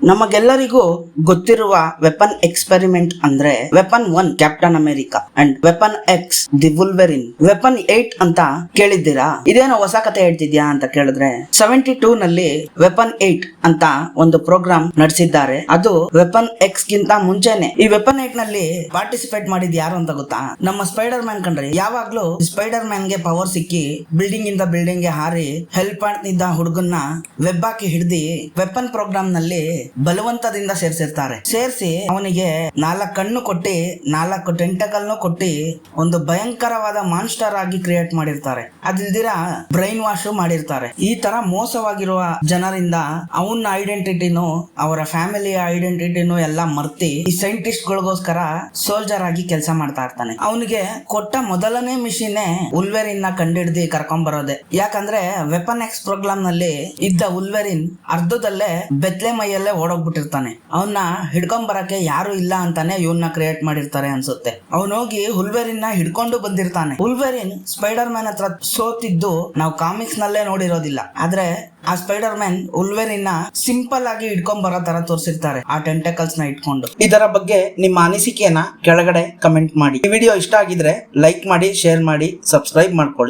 ನಮಗೆಲ್ಲರಿಗೂ ಗೊತ್ತಿರುವ weapon experiment ಅಂದ್ರೆ weapon 1 Captain America and weapon X the Wolverine. Weapon 8 ಅಂತ ಕೇಳಿದ್ದೀರಾ? ಇದೇನೋ ಹೊಸ ಕತೆ ಹೇಳ್ತಿದ್ಯಾ ಅಂತ ಕೇಳಿದ್ರೆ 72 ನಲ್ಲಿ ವೆಪನ್ 8 ಅಂತ ಒಂದು ಪ್ರೋಗ್ರಾಮ್ ನಡೆಸಿದ್ದಾರೆ. ಅದು ವೆಪನ್ ಎಕ್ಸ್ ಗಿಂತ ಮುಂಚೆನೆ. ಈ ವೆಪನ್ 8 ನಲ್ಲಿ ಪಾರ್ಟಿಸಿಪೇಟ್ ಮಾಡಿದ್ ಯಾರು ಅಂತ ಗೊತ್ತಾ? ನಮ್ಮ ಸ್ಪೈಡರ್ ಮ್ಯಾನ್ ಕಣ್ರಿ. ಯಾವಾಗ್ಲೂ ಸ್ಪೈಡರ್ ಮ್ಯಾನ್ ಗೆ ಪವರ್ ಸಿಕ್ಕಿ ಬಿಲ್ಡಿಂಗ್ ಇಂದ ಬಿಲ್ಡಿಂಗ್ ಗೆ ಹಾರಿ ಹೆಲ್ಪ್ ಮಾಡ್ತಿದ್ದ ಹುಡುಗನ್ನ ವೆಬ್ ಹಾಕಿ ಹಿಡ್ದಿ ವೆಪನ್ ಪ್ರೋಗ್ರಾಮ್ ನಲ್ಲಿ ಬಲವಂತದಿಂದ ಸೇರಿಸಿರ್ತಾರೆ. ಸೇರಿಸಿ ಅವನಿಗೆ 4 ಕಣ್ಣು ಕೊಟ್ಟಿ 4 ಟೆಂಟಕಲ್ ಕೊಟ್ಟಿ ಒಂದು ಭಯಂಕರವಾದ ಮಾನ್ಸ್ಟರ್ ಆಗಿ ಕ್ರಿಯೇಟ್ ಮಾಡಿರ್ತಾರೆ. ಅದಿಲ್ದಿರ ಬ್ರೈನ್ ವಾಶ್ ಮಾಡಿರ್ತಾರೆ. ಈ ತರ ಮೋಸವಾಗಿರುವ ಜನರಿಂದ ಅವನ ಐಡೆಂಟಿಟಿನು ಅವರ ಫ್ಯಾಮಿಲಿಯ ಐಡೆಂಟಿಟಿನು ಎಲ್ಲ ಮರ್ತಿ ಈ ಸೈಂಟಿಸ್ಟ್ ಗಳಿಗೋಸ್ಕರ ಸೋಲ್ಜರ್ ಆಗಿ ಕೆಲಸ ಮಾಡ್ತಾ ಇರ್ತಾನೆ. ಅವನಿಗೆ ಕೊಟ್ಟ ಮೊದಲನೇ ಮಿಷನ್ ವುಲ್ವೆರಿನ್ ನ ಕಂಡಿಡ್ದಿ ಕರ್ಕೊಂಡ್ ಬರೋದೆ. ಯಾಕಂದ್ರೆ ವೆಪನ್ ಎಕ್ಸ್ ಪ್ರೋಗ್ರಾಮ್ ನಲ್ಲಿ ಇದ್ದ ವುಲ್ವೆರಿನ್ ಅರ್ಧದಲ್ಲೇ ಬೆತ್ಲೆ ಮೈಯಲ್ಲೇ ಓಡೋಗ್ಬಿಟ್ಟಿರ್ತಾನೆ. ಅವನ್ನ ಹಿಡ್ಕೊಂಡ್ ಬರಕ್ಕೆ ಯಾರು ಇಲ್ಲ ಅಂತಾನೆ ಇವನ್ನ ಕ್ರಿಯೇಟ್ ಮಾಡಿರ್ತಾರೆ ಅನ್ಸುತ್ತೆ. ಅವನ್ ಹೋಗಿ ವುಲ್ವೆರಿನ್ ನ ಹಿಡ್ಕೊಂಡು ಬಂದಿರ್ತಾನೆ. ವುಲ್ವೆರಿನ್ ಸ್ಪೈಡರ್ ಮ್ಯಾನ್ ಹತ್ರ ಸೋತಿದ್ದು ನಾವು ಕಾಮಿಕ್ಸ್ ನಲ್ಲೇ ನೋಡಿರೋದಿಲ್ಲ. ಆದ್ರೆ ಆ ಸ್ಪೈಡರ್ ಮ್ಯಾನ್ ವುಲ್ವೆರಿನ್ ನ ಸಿಂಪಲ್ ಆಗಿ ಹಿಡ್ಕೊಂಡ್ ಬರೋ ತರ ತೋರಿಸಿರ್ತಾರೆ, ಆ ಟೆಂಟಕಲ್ಸ್ ನ ಇಟ್ಕೊಂಡು. ಇದರ ಬಗ್ಗೆ ನಿಮ್ಮ ಅನಿಸಿಕೆಯನ್ನ ಕೆಳಗಡೆ ಕಮೆಂಟ್ ಮಾಡಿ. ಈ ವಿಡಿಯೋ ಇಷ್ಟ ಆಗಿದ್ರೆ ಲೈಕ್ ಮಾಡಿ, ಶೇರ್ ಮಾಡಿ, ಸಬ್ಸ್ಕ್ರೈಬ್ ಮಾಡ್ಕೊಳ್ಳಿ.